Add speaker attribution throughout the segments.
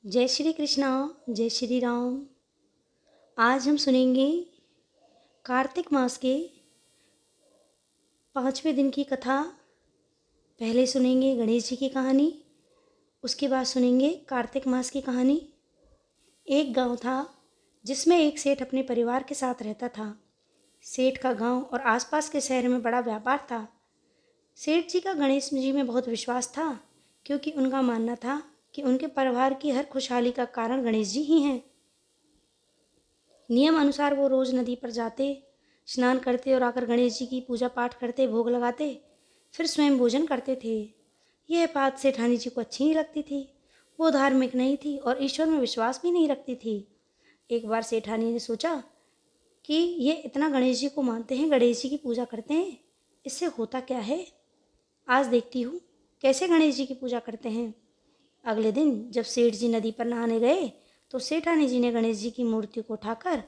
Speaker 1: जय श्री कृष्णा। जय श्री राम। आज हम सुनेंगे कार्तिक मास के 5वें दिन की कथा। पहले सुनेंगे गणेश जी की कहानी, उसके बाद सुनेंगे कार्तिक मास की कहानी। एक गांव था जिसमें एक सेठ अपने परिवार के साथ रहता था। सेठ का गांव और आसपास के शहर में बड़ा व्यापार था। सेठ जी का गणेश जी में बहुत विश्वास था, क्योंकि उनका मानना था कि उनके परिवार की हर खुशहाली का कारण गणेश जी ही हैं। नियम अनुसार वो रोज़ नदी पर जाते, स्नान करते और आकर गणेश जी की पूजा पाठ करते, भोग लगाते, फिर स्वयं भोजन करते थे। यह बात सेठानी जी को अच्छी नहीं लगती थी। वो धार्मिक नहीं थी और ईश्वर में विश्वास भी नहीं रखती थी। एक बार सेठानी ने सोचा कि ये इतना गणेश जी को मानते हैं, गणेश जी की पूजा करते हैं, इससे होता क्या है, आज देखती हूँ कैसे गणेश जी की पूजा करते हैं। अगले दिन जब सेठ जी नदी पर नहाने गए तो सेठानी जी ने गणेश जी की मूर्ति को उठाकर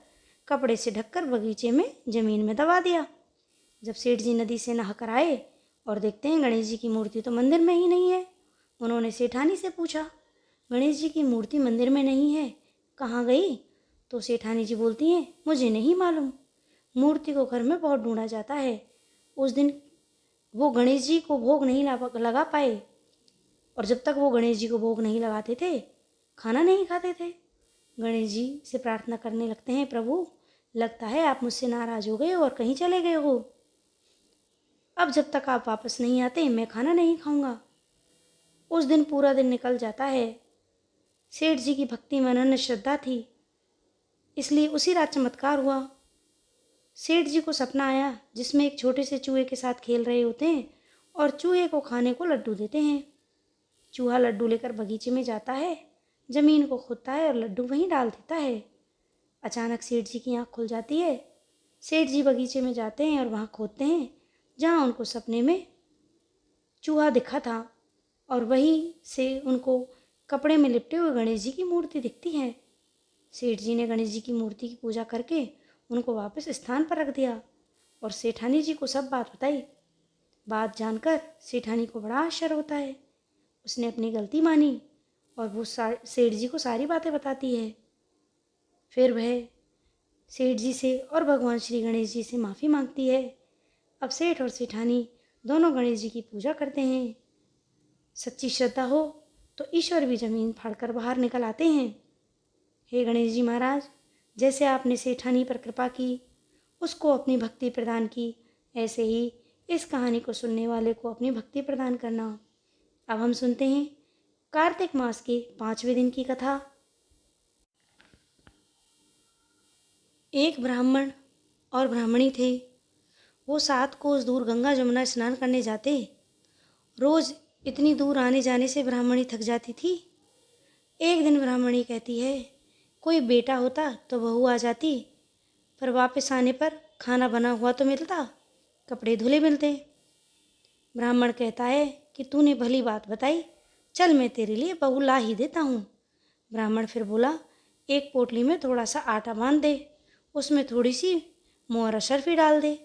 Speaker 1: कपड़े से ढककर बगीचे में जमीन में दबा दिया। जब सेठ जी नदी से नहाकर आए और देखते हैं गणेश जी की मूर्ति तो मंदिर में ही नहीं है। उन्होंने सेठानी से पूछा, गणेश जी की मूर्ति मंदिर में नहीं है, कहाँ गई? तो सेठानी जी बोलती हैं, मुझे नहीं मालूम, मूर्ति को घर में बहुत ढूंढा जाता है। उस दिन वो गणेश जी को भोग नहीं लगा पाए, और जब तक वो गणेश जी को भोग नहीं लगाते थे, खाना नहीं खाते थे। गणेश जी से प्रार्थना करने लगते हैं, प्रभु लगता है आप मुझसे नाराज हो गए और कहीं चले गए हो। अब जब तक आप वापस नहीं आते मैं खाना नहीं खाऊंगा। उस दिन पूरा दिन निकल जाता है। सेठ जी की भक्ति में अनन्य श्रद्धा थी, इसलिए उसी रात चमत्कार हुआ। सेठ जी को सपना आया जिसमें एक छोटे से चूहे के साथ खेल रहे होते हैं और चूहे को खाने को लड्डू देते हैं। चूहा लड्डू लेकर बगीचे में जाता है, जमीन को खोदता है और लड्डू वहीं डाल देता है। अचानक सेठ जी की आँख खुल जाती है। सेठ जी बगीचे में जाते हैं और वहाँ खोदते हैं जहाँ उनको सपने में चूहा दिखा था, और वहीं से उनको कपड़े में लिपटे हुए गणेश जी की मूर्ति दिखती है। सेठ जी ने गणेश जी की मूर्ति की पूजा करके उनको वापस स्थान पर रख दिया और सेठानी जी को सब बात बताई। बात जानकर सेठानी को बड़ा आश्चर्य होता है। उसने अपनी गलती मानी और वो सेठ जी को सारी बातें बताती है। फिर वह सेठ जी से और भगवान श्री गणेश जी से माफ़ी मांगती है। अब सेठ और सेठानी दोनों गणेश जी की पूजा करते हैं। सच्ची श्रद्धा हो तो ईश्वर भी जमीन फाड़कर बाहर निकल आते हैं। हे गणेश जी महाराज, जैसे आपने सेठानी पर कृपा की, उसको अपनी भक्ति प्रदान की, ऐसे ही इस कहानी को सुनने वाले को अपनी भक्ति प्रदान करना। अब हम सुनते हैं कार्तिक मास के 5वें दिन की कथा। एक ब्राह्मण और ब्राह्मणी थे। वो 7 कोस दूर गंगा जमुना स्नान करने जाते। रोज इतनी दूर आने जाने से ब्राह्मणी थक जाती थी। एक दिन ब्राह्मणी कहती है, कोई बेटा होता तो बहू आ जाती, पर वापस आने पर खाना बना हुआ तो मिलता, कपड़े धुले मिलते। ब्राह्मण कहता है कि तूने भली बात बताई, चल मैं तेरे लिए बहू ला ही देता हूँ। ब्राह्मण फिर बोला, एक पोटली में थोड़ा सा आटा बांध दे, उसमें थोड़ी सी मोहर अशर्फी डाल दे।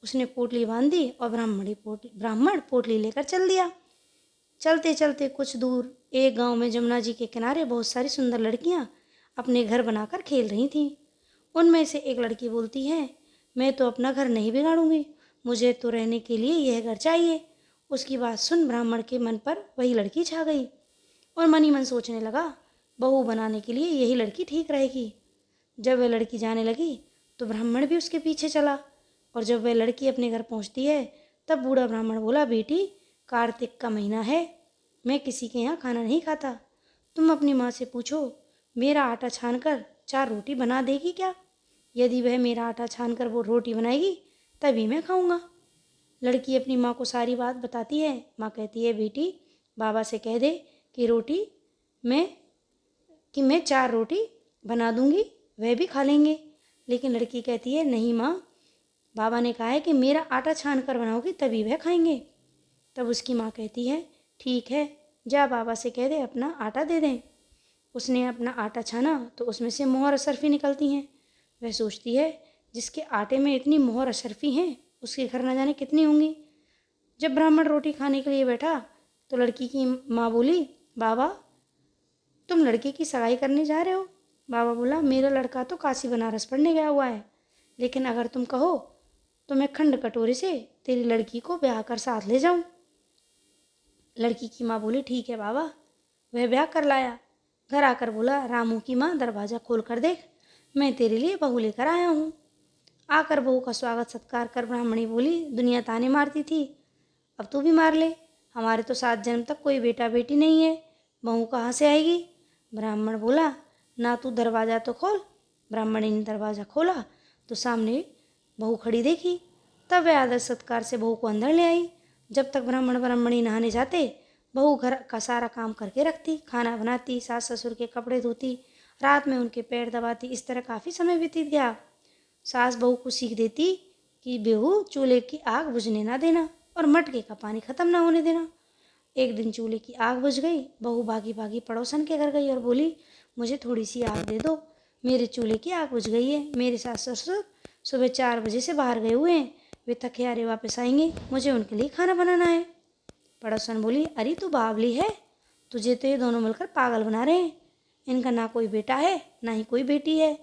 Speaker 1: उसने पोटली बांध दी और ब्राह्मण पोटली लेकर चल दिया। चलते चलते कुछ दूर एक गांव में जमुना जी के किनारे बहुत सारी सुंदर लड़कियां अपने घर बनाकर खेल रही थीं। उनमें से एक लड़की बोलती है, मैं तो अपना घर नहीं बिगाड़ूंगी, मुझे तो रहने के लिए यह घर चाहिए। उसकी बात सुन ब्राह्मण के मन पर वही लड़की छा गई और मन ही मन सोचने लगा, बहू बनाने के लिए यही लड़की ठीक रहेगी। जब वह लड़की जाने लगी तो ब्राह्मण भी उसके पीछे चला, और जब वह लड़की अपने घर पहुंचती है तब बूढ़ा ब्राह्मण बोला, बेटी कार्तिक का महीना है, मैं किसी के यहाँ खाना नहीं खाता, तुम अपनी माँ से पूछो मेरा आटा छान कर 4 रोटी बना देगी क्या? यदि वह मेरा आटा छान कर वो रोटी बनाएगी तभी मैं खाऊंगा। लड़की अपनी माँ को सारी बात बताती है। माँ कहती है, बेटी बाबा से कह दे कि मैं मैं 4 रोटी बना दूंगी, वह भी खा लेंगे। लेकिन लड़की कहती है, नहीं माँ, बाबा ने कहा है कि मेरा आटा छान कर बनाओगी तभी वह खाएंगे। तब उसकी माँ कहती है, ठीक है, जा बाबा से कह दे अपना आटा दे दें। उसने अपना आटा छाना तो उसमें से मोहर अशर्फी निकलती हैं। वह सोचती है, जिसके आटे में इतनी मोहर अशर्फी हैं उसके घर न जाने कितनी होंगी। जब ब्राह्मण रोटी खाने के लिए बैठा तो लड़की की माँ बोली, बाबा तुम लड़के की सगाई करने जा रहे हो? बाबा बोला, मेरा लड़का तो काशी बनारस पढ़ने गया हुआ है, लेकिन अगर तुम कहो तो मैं खंड कटोरे से तेरी लड़की को ब्याह कर साथ ले जाऊं। लड़की की माँ बोली, ठीक है बाबा। वह ब्याह कर लाया। घर आकर बोला, रामू की माँ दरवाज़ा खोल कर देख, मैं तेरे लिए बहू लेकर आया हूँ। आकर बहू का स्वागत सत्कार कर ब्राह्मणी बोली, दुनिया ताने मारती थी, अब तू भी मार ले। हमारे तो 7 जन्म तक कोई बेटा बेटी नहीं है, बहू कहाँ से आएगी? ब्राह्मण बोला, ना तू दरवाज़ा तो खोल। ब्राह्मणी ने दरवाज़ा खोला तो सामने बहू खड़ी देखी। तब वह आदर सत्कार से बहू को अंदर ले आई। जब तक ब्राह्मण ब्राह्मणी नहाने जाते, बहू घर का सारा काम करके रखती, खाना बनाती, सास ससुर के कपड़े धोती, रात में उनके पैर दबाती। इस तरह काफ़ी समय बीत गया। सास बहू को सीख देती कि बहू चूल्हे की आग बुझने ना देना और मटके का पानी खत्म ना होने देना। एक दिन चूल्हे की आग बुझ गई। बहू भागी भागी पड़ोसन के घर गई और बोली, मुझे थोड़ी सी आग दे दो, मेरे चूल्हे की आग बुझ गई है। मेरे सास ससुर सुबह 4 बजे से बाहर गए हुए हैं, वे थके हारे वापस आएंगे, मुझे उनके लिए खाना बनाना है। पड़ोसन बोली, अरे तू बावली है, तुझे तो ये दोनों मिलकर पागल बना रहे हैं। इनका ना कोई बेटा है ना ही कोई बेटी है।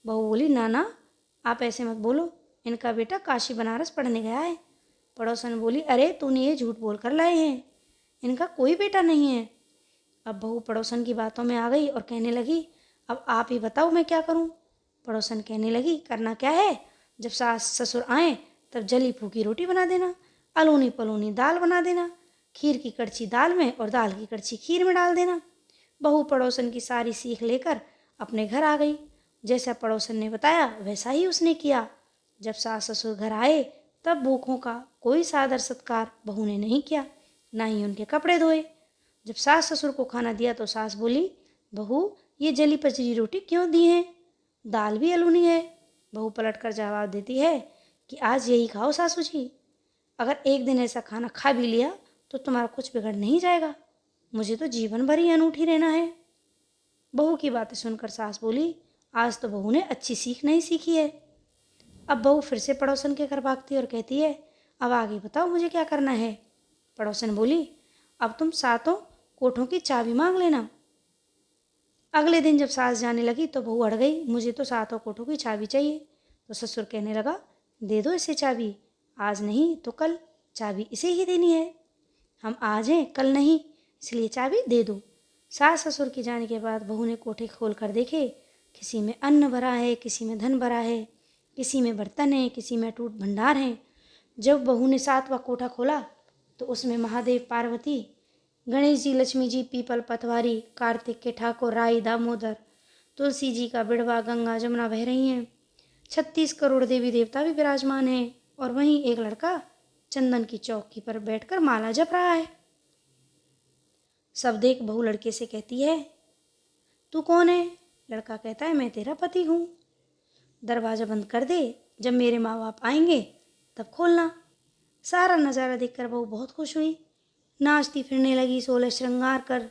Speaker 1: बहू बोली, ना ना, आप ऐसे मत बोलो, इनका बेटा काशी बनारस पढ़ने गया है। पड़ोसन बोली, अरे तूने ये झूठ बोल कर लाए हैं, इनका कोई बेटा नहीं है। अब बहू पड़ोसन की बातों में आ गई और कहने लगी, अब आप ही बताओ मैं क्या करूं? पड़ोसन कहने लगी, करना क्या है, जब सास ससुर आए तब जली फूकी रोटी बना देना, अलूनी पलूनी दाल बना देना, खीर की कड़छी दाल में और दाल की कड़छी खीर में डाल देना। बहू पड़ोसन की सारी सीख लेकर अपने घर आ गई। जैसा पड़ोसन ने बताया वैसा ही उसने किया। जब सास ससुर घर आए तब भूखों का कोई सादर सत्कार बहू ने नहीं किया, ना ही उनके कपड़े धोए। जब सास ससुर को खाना दिया तो सास बोली, बहू ये जली पचली रोटी क्यों दी है, दाल भी अलूनी है। बहू पलट कर जवाब देती है कि आज यही खाओ सासू जी, अगर एक दिन ऐसा खाना खा भी लिया तो तुम्हारा कुछ बिगड़ नहीं जाएगा, मुझे तो जीवन भर ही अनूठी रहना है। बहू की बातें सुनकर सास बोली, आज तो बहू ने अच्छी सीख नहीं सीखी है। अब बहू फिर से पड़ोसन के घर भागती और कहती है, अब आगे बताओ मुझे क्या करना है। पड़ोसन बोली, अब तुम सातों कोठों की चाबी मांग लेना। अगले दिन जब सास जाने लगी तो बहू अड़ गई, मुझे तो सातों कोठों की चाबी चाहिए। तो ससुर कहने लगा, दे दो इसे चाबी, आज नहीं तो कल चाबी इसे ही देनी है, हम आज हैं कल नहीं, इसलिए चाबी दे दो। सास ससुर के जाने के बाद बहू ने कोठे खोल कर देखे, किसी में अन्न भरा है, किसी में धन भरा है, किसी में बर्तन है, किसी में अटूट भंडार है। जब बहू ने 7वां कोठा खोला तो उसमें महादेव पार्वती, गणेश जी, लक्ष्मी जी, पीपल पतवारी, कार्तिक के ठाकुर, राई दामोदर, तुलसी जी का बिड़वा, गंगा जमुना बह रही हैं, 36 करोड़ देवी देवता भी विराजमान हैं और वहीं एक लड़का चंदन की चौकी पर बैठकर माला जप रहा है। सब देख बहू लड़के से कहती है, तू कौन है? लड़का कहता है, मैं तेरा पति हूँ, दरवाज़ा बंद कर दे, जब मेरे माँ बाप आएंगे तब खोलना। सारा नज़ारा देखकर बहू बहुत खुश हुई, नाचती फिरने लगी, 16 श्रृंगार कर,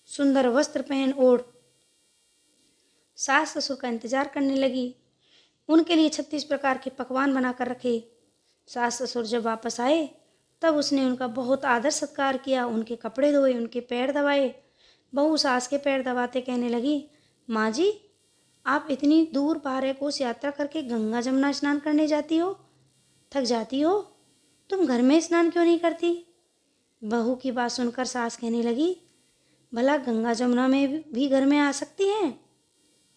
Speaker 1: सुंदर वस्त्र पहन ओढ़ सास ससुर का इंतजार करने लगी। उनके लिए 36 प्रकार के पकवान बनाकर रखे। सास ससुर जब वापस आए तब उसने उनका बहुत आदर सत्कार किया, उनके कपड़े धोए, उनके पैर दबाए। बहू सास के पैर दबाते कहने लगी, माँ जी, आप इतनी दूर 12 कोस यात्रा करके गंगा जमुना स्नान करने जाती हो, थक जाती हो, तुम घर में स्नान क्यों नहीं करती? बहू की बात सुनकर सास कहने लगी, भला गंगा जमुना में भी घर में आ सकती हैं?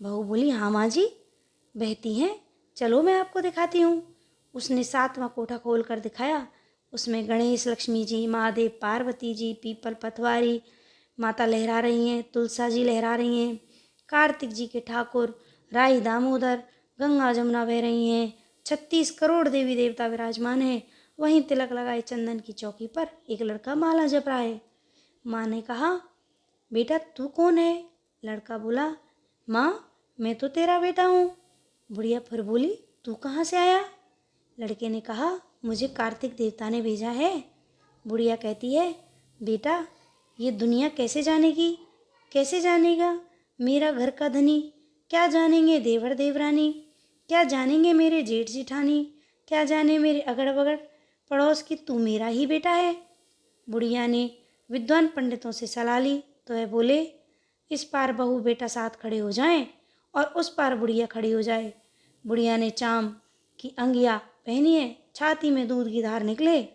Speaker 1: बहू बोली, हाँ माँ जी, बहती हैं, चलो मैं आपको दिखाती हूँ। उसने 7वां कोठा खोल कर दिखाया। उसमें गणेश, लक्ष्मी जी, महादेव, पार्वती जी, पीपल पतवारी माता लहरा रही हैं, तुलसा जी लहरा रही हैं, कार्तिक जी के ठाकुर, राई दामोदर, गंगा जमुना बह रही हैं, 36 करोड़ देवी देवता विराजमान हैं। वहीं तिलक लगाए चंदन की चौकी पर एक लड़का माला जप रहा है। माँ ने कहा, बेटा तू कौन है? लड़का बोला, माँ मैं तो तेरा बेटा हूँ। बुढ़िया फिर बोली, तू कहाँ से आया? लड़के ने कहा, मुझे कार्तिक देवता ने भेजा है। बुढ़िया कहती है, बेटा ये दुनिया कैसे जानेगी, कैसे जानेगा मेरा घर का धनी, क्या जानेंगे देवर देवरानी, क्या जानेंगे मेरे जेठ जिठानी, क्या जाने मेरे अगड़ बगड़ पड़ोस की तू मेरा ही बेटा है। बुढ़िया ने विद्वान पंडितों से सलाह ली तो वह बोले, इस पार बहू बेटा साथ खड़े हो जाएं और उस पार बुढ़िया खड़ी हो जाए। बुढ़िया ने चाम की अंगिया पहनी है, छाती में दूध की धार निकले,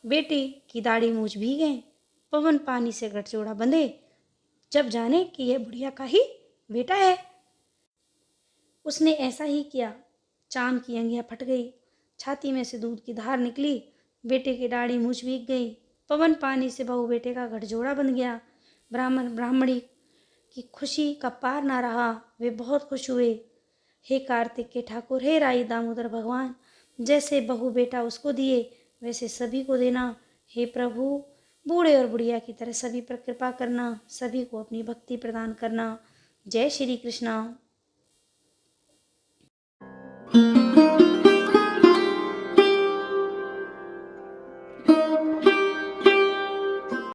Speaker 1: बेटी की दाढ़ी मूछ भीगे, पवन पानी से गठजोड़ा बंधे, जब जाने कि यह बुढ़िया का ही बेटा है। उसने ऐसा ही किया। चाम की अंगिया फट गई, छाती में से दूध की धार निकली, बेटे की दाढ़ी मूछ भीग गई, पवन पानी से बहू बेटे का गठजोड़ा बन गया। ब्राह्मण ब्राह्मणी की खुशी का पार ना रहा, वे बहुत खुश हुए। हे कार्तिक के ठाकुर, हे राई दामोदर भगवान, जैसे बहू बेटा उसको दिए वैसे सभी को देना। हे प्रभु, बूढ़े और बुढ़िया की तरह सभी पर कृपा करना, सभी को अपनी भक्ति प्रदान करना। जय श्री कृष्णा।